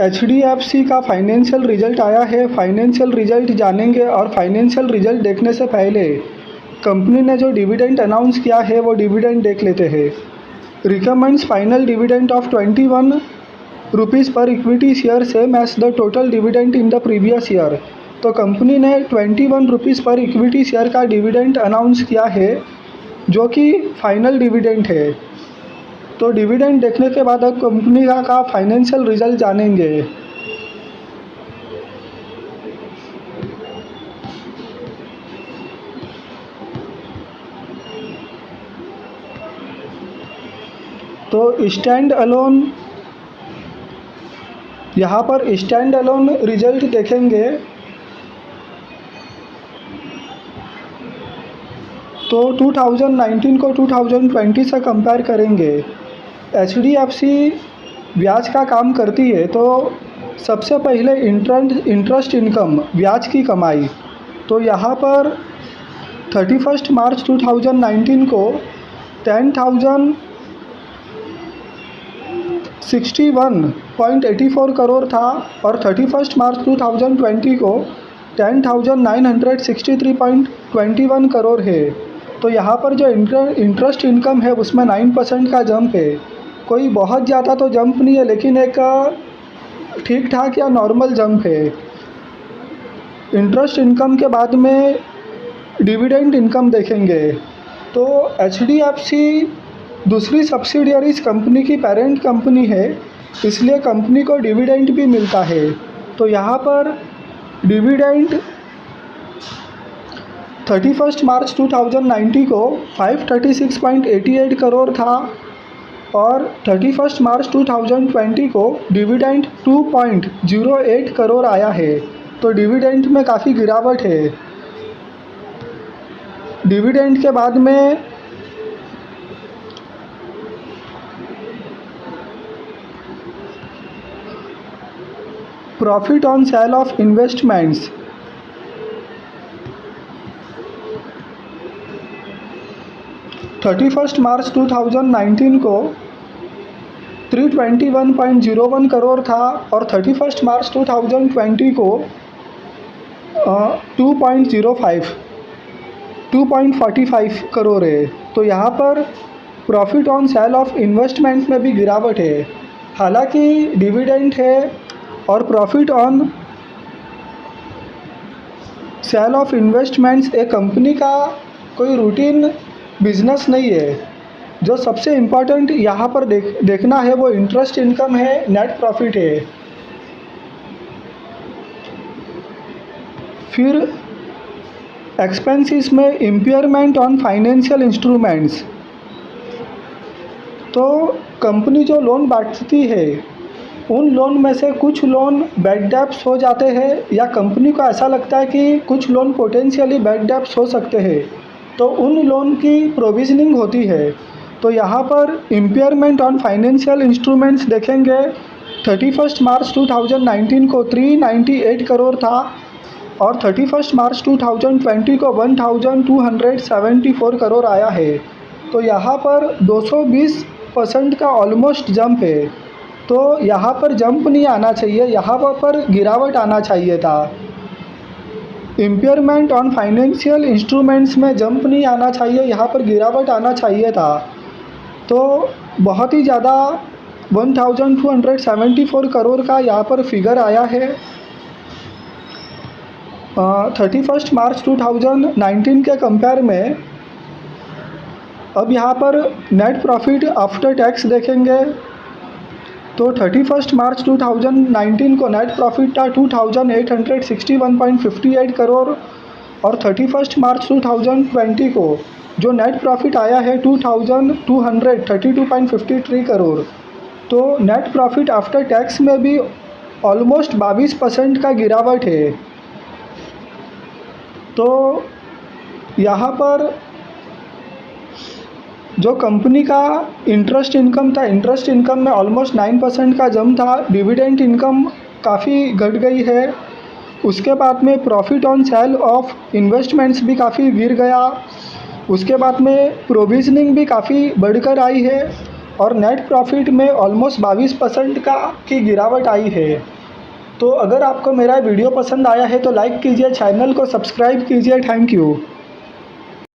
HDFC का financial result आया है। फाइनेंशियल रिजल्ट जानेंगे और फाइनेंशियल रिजल्ट देखने से पहले कंपनी ने जो डिविडेंड अनाउंस किया है वो डिविडेंड देख लेते हैं। Recommends final dividend of 21 rupees per equity share same as the total dividend in the previous year. तो कंपनी ने 21 रुपीज़ पर इक्विटी शेयर का डिविडेंड अनाउंस किया है जो कि फाइनल डिविडेंड है। तो डिविडेंड देखने के बाद अब कंपनी का फाइनेंशियल रिजल्ट जानेंगे। तो स्टैंड अलोन, यहाँ पर स्टैंड अलोन रिजल्ट देखेंगे तो 2019 को 2020 से कंपेयर करेंगे। HDFC ब्याज का काम करती है, तो सबसे पहले इंटरेस्ट इनकम, ब्याज की कमाई। तो यहाँ पर 31 मार्च 2019 को 10,061.84 करोड़ था और 31 मार्च 2020 को 10,963.21 करोड़ है। तो यहाँ पर जो इंटरेस्ट इनकम है उसमें 9% का जंप है। कोई बहुत ज़्यादा तो जंप नहीं है, लेकिन एक ठीक ठाक या नॉर्मल जंप है। इंटरेस्ट इनकम के बाद में डिविडेंड इनकम देखेंगे। तो HDFC दूसरी सब्सिडियरीज कंपनी की पेरेंट कंपनी है, इसलिए कंपनी को डिविडेंड भी मिलता है। तो यहाँ पर डिविडेंड 31 मार्च 2019 को 536.88 करोड़ था और 31 मार्च 2020 को डिविडेंड 2.08 करोड़ आया है। तो डिविडेंड में काफ़ी गिरावट है। डिविडेंड के बाद में profit on sale of investments, (31 मार्च 2019 को 321.01 करोड़ था और 31 मार्च 2020 को 2.45 करोड़ है। तो यहाँ पर profit on sale of investment में भी गिरावट है। हालांकि डिविडेंड है और profit on sale of investments एक कंपनी का कोई रूटीन बिजनेस नहीं है। जो सबसे इम्पॉर्टेंट यहाँ पर देखना है वो इंटरेस्ट इनकम है, नेट प्रॉफिट है। फिर एक्सपेंसेस में इम्पेयरमेंट ऑन फाइनेंशियल इंस्ट्रूमेंट्स। तो कंपनी जो लोन बांटती है उन लोन में से कुछ लोन बैड डेब्ट्स हो जाते हैं या कंपनी को ऐसा लगता है कि कुछ लोन पोटेंशियली बैड डेब्ट्स हो सकते हैं, तो उन लोन की प्रोविजनिंग होती है। तो यहाँ पर इम्पेयरमेंट ऑन फाइनेंशियल इंस्ट्रूमेंट्स देखेंगे। 31 मार्च 2019 को 398 करोड़ था और 31 मार्च 2020 को 1274 करोड़ आया है। तो यहाँ पर 220% का ऑलमोस्ट जंप है। तो यहाँ पर जंप नहीं आना चाहिए, यहाँ पर गिरावट आना चाहिए था। इम्पेयरमेंट ऑन फाइनेंशियल इंस्ट्रूमेंट्स में जंप नहीं आना चाहिए, यहाँ पर गिरावट आना चाहिए था। तो बहुत ही ज़्यादा 1274 करोड़ का यहाँ पर फिगर आया है 31 मार्च 2019 के कंपेयर में। अब यहाँ पर नेट प्रॉफिट आफ्टर टैक्स देखेंगे तो 31 मार्च 2019 को नेट प्रॉफिट था 2861.58 करोड़ और 31 मार्च 2020 को जो नेट प्रॉफिट आया है 2232.53 करोड़। तो नेट प्रॉफिट आफ्टर टैक्स में भी ऑलमोस्ट 22% का गिरावट है। तो यहाँ पर जो कंपनी का इंटरेस्ट इनकम था, इंटरेस्ट इनकम में ऑलमोस्ट 9% का जंप था। डिविडेंड इनकम काफ़ी घट गई है। उसके बाद में profit on sale of investments भी काफ़ी गिर गया। उसके बाद में प्रोविजनिंग भी काफ़ी बढ़कर आई है और नेट प्रॉफिट में ऑलमोस्ट 22% की गिरावट आई है। तो अगर आपको मेरा वीडियो पसंद आया है तो लाइक कीजिए, चैनल को सब्सक्राइब कीजिए। Thank you.